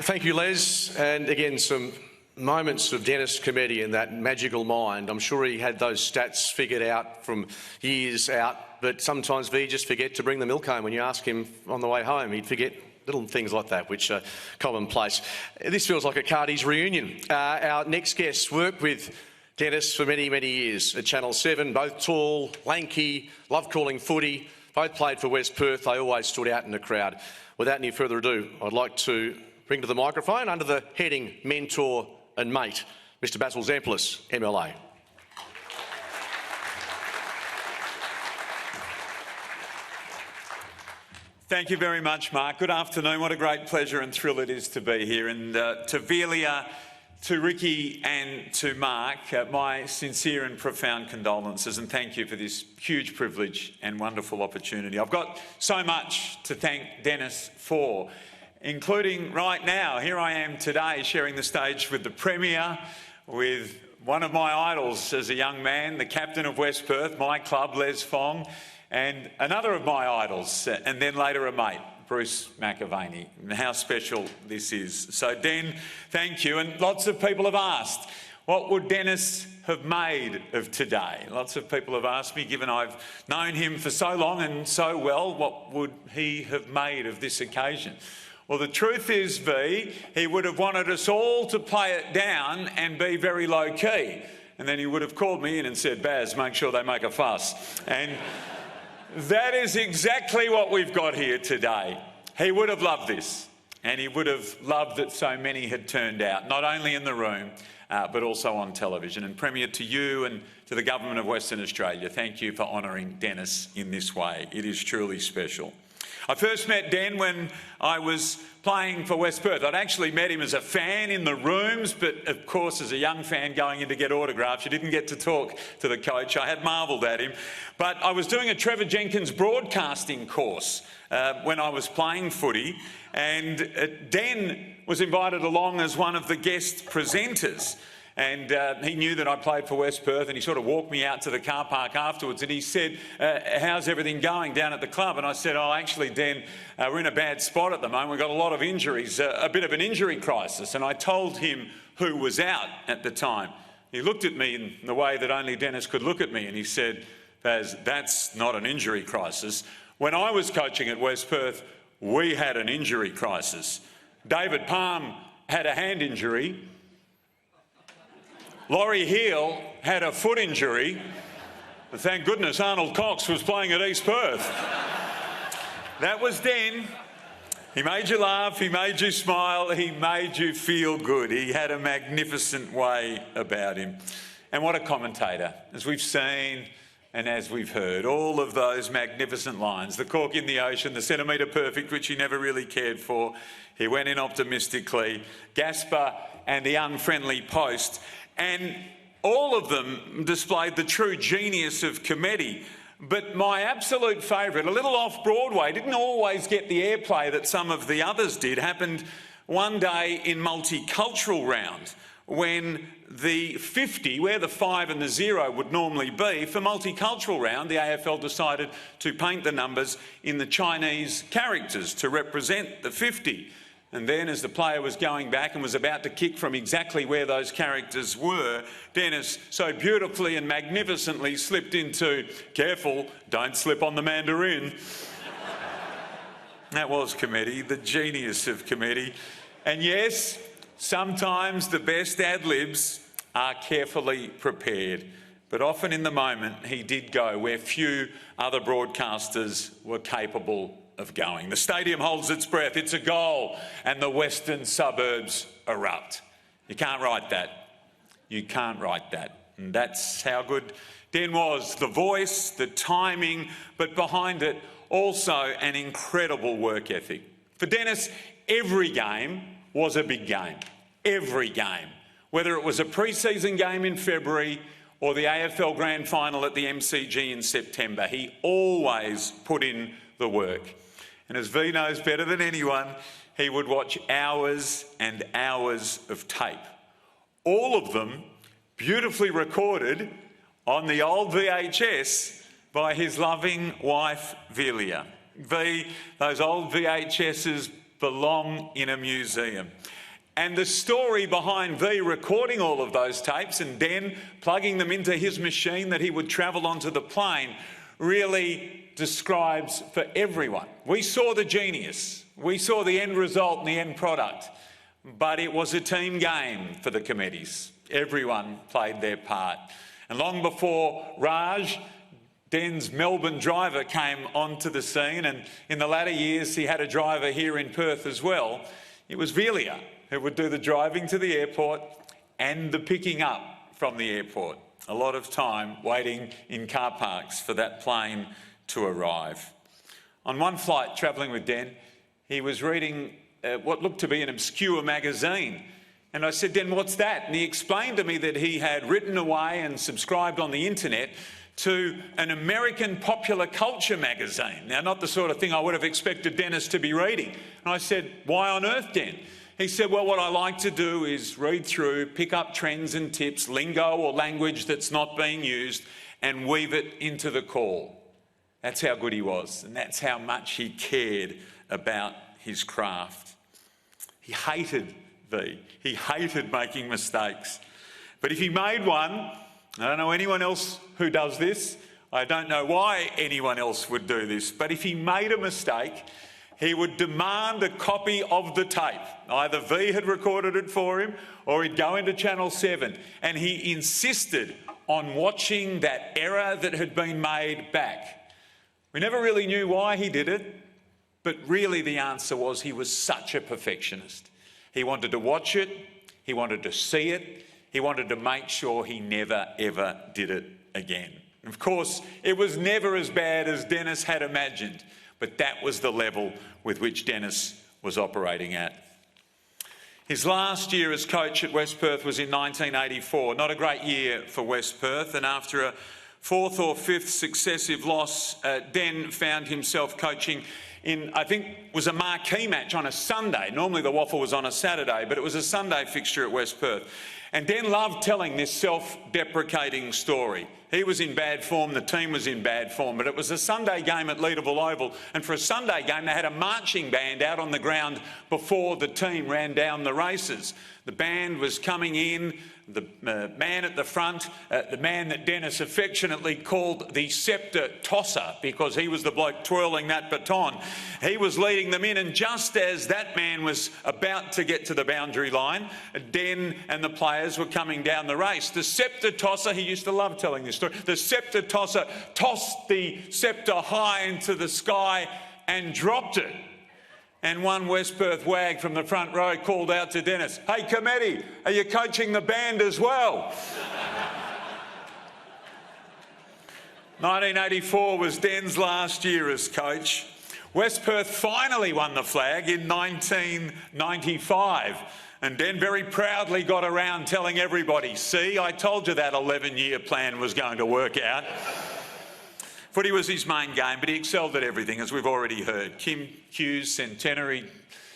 Thank you, Les. And again, some moments of Dennis Cometti and that magical mind. I'm sure he had those stats figured out from years out, but sometimes he'd just forget to bring the milk home. When you ask him on the way home, he'd forget little things like that, which are commonplace. This feels like a Cardi's reunion. Our next guests worked with Dennis for many, many years at Channel 7, both tall, lanky, love calling footy, both played for West Perth. They always stood out in the crowd. Without any further ado, I'd like to bring to the microphone, under the heading Mentor and Mate, Mr Basil Zempilas MLA. Thank you very much, Mark. Good afternoon. What a great pleasure and thrill it is to be here. And to Velia, to Ricky and to Mark, my sincere and profound condolences, and thank you for this huge privilege and wonderful opportunity. I've got so much to thank Dennis for, including right now. Here I am today sharing the stage with the Premier, with one of my idols as a young man, the captain of West Perth, my club, Les Fong, and another of my idols, and then later a mate, Bruce McAvaney. How special this is. So Den, thank you. And lots of people have asked, what would Dennis have made of today? Lots of people have asked me, given I've known him for so long and so well, what would he have made of this occasion? Well, the truth is, V, he would have wanted us all to play it down and be very low-key. And then he would have called me in and said, Baz, make sure they make a fuss. And that is exactly what we've got here today. He would have loved this, and he would have loved that so many had turned out, not only in the room, but also on television. And Premier, to you and to the Government of Western Australia, thank you for honouring Dennis in this way. It is truly special. I first met Den when I was playing for West Perth. I'd actually met him as a fan in the rooms, but of course as a young fan going in to get autographs, you didn't get to talk to the coach. I had marvelled at him. But I was doing a Trevor Jenkins broadcasting course when I was playing footy, and Den was invited along as one of the guest presenters. And he knew that I played for West Perth, and he sort of walked me out to the car park afterwards, and he said, how's everything going down at the club? And I said, oh, actually, Den, we're in a bad spot at the moment. We've got a lot of injuries, a bit of an injury crisis. And I told him who was out at the time. He looked at me in the way that only Dennis could look at me, and he said, Baz, that's not an injury crisis. When I was coaching at West Perth, we had an injury crisis. David Palm had a hand injury. Laurie Heel had a foot injury, but thank goodness Arnold Cox was playing at East Perth. That was Den. He made you laugh, he made you smile, he made you feel good. He had a magnificent way about him. And what a commentator, as we've seen and as we've heard. All of those magnificent lines, the cork in the ocean, the centimetre perfect, which he never really cared for. He went in optimistically, Gasper and the unfriendly post. And all of them displayed the true genius of Cometti. But my absolute favourite, a little off-Broadway, didn't always get the airplay that some of the others did, happened one day in multicultural round, when the 50, where the 5 and the 0 would normally be, for multicultural round, the AFL decided to paint the numbers in the Chinese characters to represent the 50. And then as the player was going back and was about to kick from exactly where those characters were, Dennis so beautifully and magnificently slipped into, careful, don't slip on the Mandarin. That was Cometti, the genius of Cometti. And yes, sometimes the best ad-libs are carefully prepared, but often in the moment he did go where few other broadcasters were capable of going. The stadium holds its breath, it's a goal, and the western suburbs erupt. You can't write that. You can't write that. And that's how good Den was. The voice, the timing, but behind it also an incredible work ethic. For Dennis, every game was a big game. Every game. Whether it was a pre-season game in February or the AFL Grand Final at the MCG in September, he always put in the work. And as V knows better than anyone, he would watch hours and hours of tape. All of them beautifully recorded on the old VHS by his loving wife, Velia. V, those old VHSs belong in a museum. And the story behind V recording all of those tapes and Den plugging them into his machine that he would travel onto the plane really describes for everyone. We saw the genius, we saw the end result and the end product, but it was a team game for the Comettis. Everyone played their part. And long before Raj, Den's Melbourne driver, came onto the scene, and in the latter years he had a driver here in Perth as well, it was Velia who would do the driving to the airport and the picking up from the airport. A lot of time waiting in car parks for that plane to arrive. On one flight travelling with Den, he was reading what looked to be an obscure magazine. And I said, Den, what's that? And he explained to me that he had written away and subscribed on the internet to an American popular culture magazine. Now, not the sort of thing I would have expected Dennis to be reading. And I said, why on earth, Den? He said, well, what I like to do is read through, pick up trends and tips, lingo or language that's not being used, and weave it into the call. That's how good he was, and that's how much he cared about his craft. He hated V. He hated making mistakes. But if he made one, I don't know anyone else who does this. I don't know why anyone else would do this. But if he made a mistake, he would demand a copy of the tape. Either V had recorded it for him or he'd go into Channel 7, and he insisted on watching that error that had been made back. We never really knew why he did it, but really the answer was he was such a perfectionist. He wanted to watch it, he wanted to see it, he wanted to make sure he never ever did it again. Of course, it was never as bad as Dennis had imagined, but that was the level with which Dennis was operating at. His last year as coach at West Perth was in 1984. Not a great year for West Perth, and after a fourth or fifth successive loss, Den found himself coaching in, I think, was a marquee match on a Sunday. Normally the Waffle was on a Saturday, but it was a Sunday fixture at West Perth. And Den loved telling this self-deprecating story. He was in bad form, the team was in bad form, but it was a Sunday game at Leederville Oval, and for a Sunday game they had a marching band out on the ground before the team ran down the races. The band was coming in, the man at the front, the man that Dennis affectionately called the sceptre tosser because he was the bloke twirling that baton. He was leading them in, and just as that man was about to get to the boundary line, Den and the players were coming down the race. The sceptre tosser, he used to love telling this story, the sceptre tosser tossed the sceptre high into the sky and dropped it. And one West Perth wag from the front row called out to Dennis, "Hey, Cometti, are you coaching the band as well?" 1984 was Den's last year as coach. West Perth finally won the flag in 1995. And Den very proudly got around telling everybody, "See, I told you that 11-year plan was going to work out." Footy was his main game, but he excelled at everything, as we've already heard. Kim Hughes' centenary,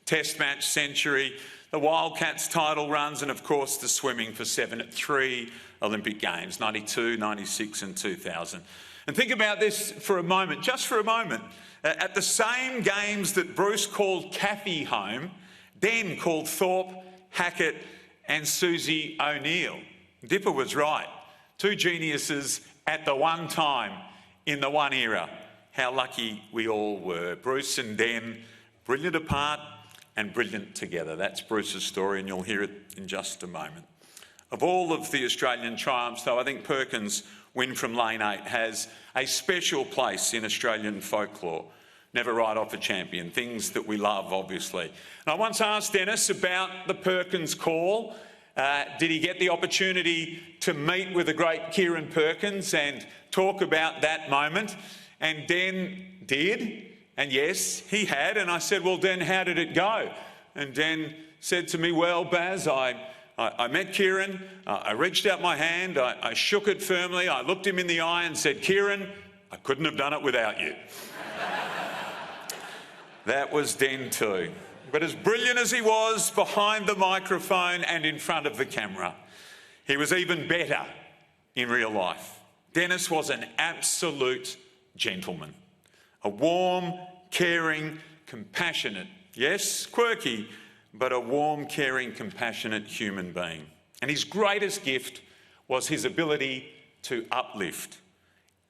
Test match century, the Wildcats title runs, and of course the swimming for 7 at 3 Olympic Games, 92, 96 and 2000. And think about this for a moment, just for a moment. At the same games that Bruce called Kathy home, Den called Thorpe, Hackett and Susie O'Neill. Dipper was right. Two geniuses at the one time, in the one era. How lucky we all were. Bruce and Den, brilliant apart and brilliant together. That's Bruce's story, and you'll hear it in just a moment. Of all of the Australian triumphs, though, I think Perkins' win from Lane 8 has a special place in Australian folklore. Never write off a champion, things that we love, obviously. And I once asked Dennis about the Perkins call. Did he get the opportunity to meet with the great Kieran Perkins and talk about that moment? And Den did, and yes, he had. And I said, well, Den, how did it go? And Den said to me, well, Baz, I met Kieran, I reached out my hand, I shook it firmly, I looked him in the eye and said, Kieran, I couldn't have done it without you. That was Den too. But as brilliant as he was behind the microphone and in front of the camera, he was even better in real life. Dennis was an absolute gentleman. A warm, caring, compassionate, yes, quirky, but a warm, caring, compassionate human being. And his greatest gift was his ability to uplift.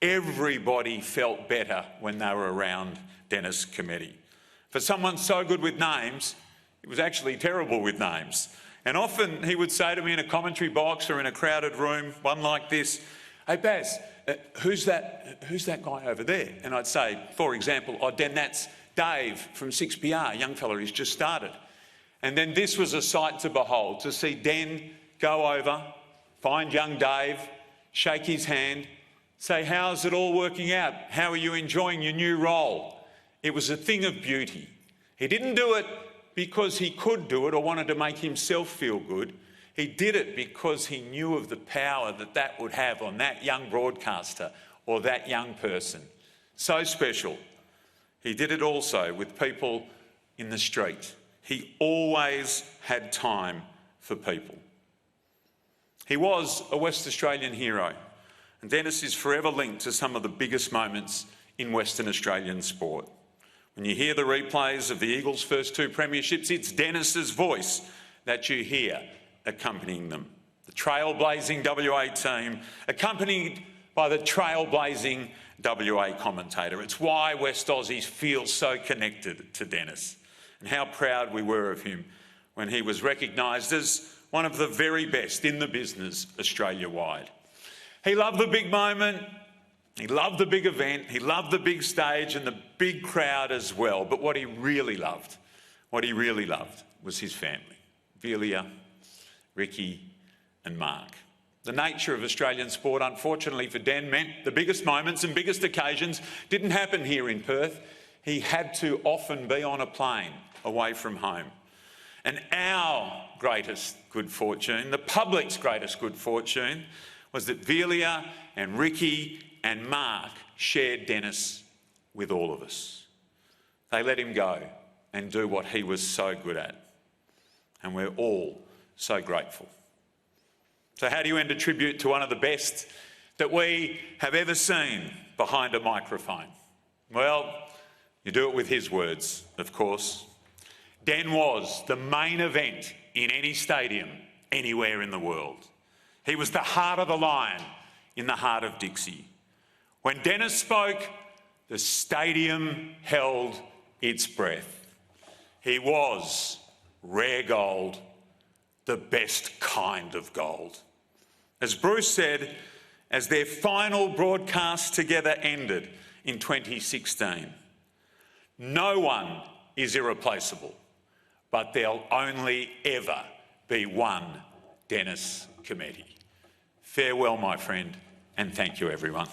Everybody felt better when they were around Dennis Cometti. For someone so good with names, he was actually terrible with names. And often he would say to me in a commentary box or in a crowded room, one like this, "Hey Baz, who's that guy over there?" And I'd say, for example, "Oh, Den, that's Dave from 6PR, young fella, he's just started." And then this was a sight to behold, to see Den go over, find young Dave, shake his hand, say, "How's it all working out? How are you enjoying your new role?" It was a thing of beauty. He didn't do it because he could do it or wanted to make himself feel good. He did it because he knew of the power that that would have on that young broadcaster or that young person. So special. He did it also with people in the street. He always had time for people. He was a West Australian hero, and Dennis is forever linked to some of the biggest moments in Western Australian sport. When you hear the replays of the Eagles' first two premierships, it's Dennis's voice that you hear accompanying them. The trailblazing WA team, accompanied by the trailblazing WA commentator. It's why West Aussies feel so connected to Dennis, and how proud we were of him when he was recognised as one of the very best in the business Australia-wide. He loved the big moment, he loved the big event, he loved the big stage and the big crowd as well. But what he really loved was his family, Velia, Ricky and Mark. The nature of Australian sport, unfortunately for Den, meant the biggest moments and biggest occasions didn't happen here in Perth. He had to often be on a plane away from home. And our greatest good fortune, the public's greatest good fortune, was that Velia and Ricky and Mark shared Dennis with all of us. They let him go and do what he was so good at. And we're all so grateful. So how do you end a tribute to one of the best that we have ever seen behind a microphone? Well, you do it with his words, of course. Den was the main event in any stadium anywhere in the world. He was the heart of the lion in the heart of Dixie. When Dennis spoke, the stadium held its breath. He was rare gold, the best kind of gold. As Bruce said, as their final broadcast together ended in 2016, no one is irreplaceable, but there'll only ever be one Dennis Cometti. Farewell, my friend, and thank you, everyone.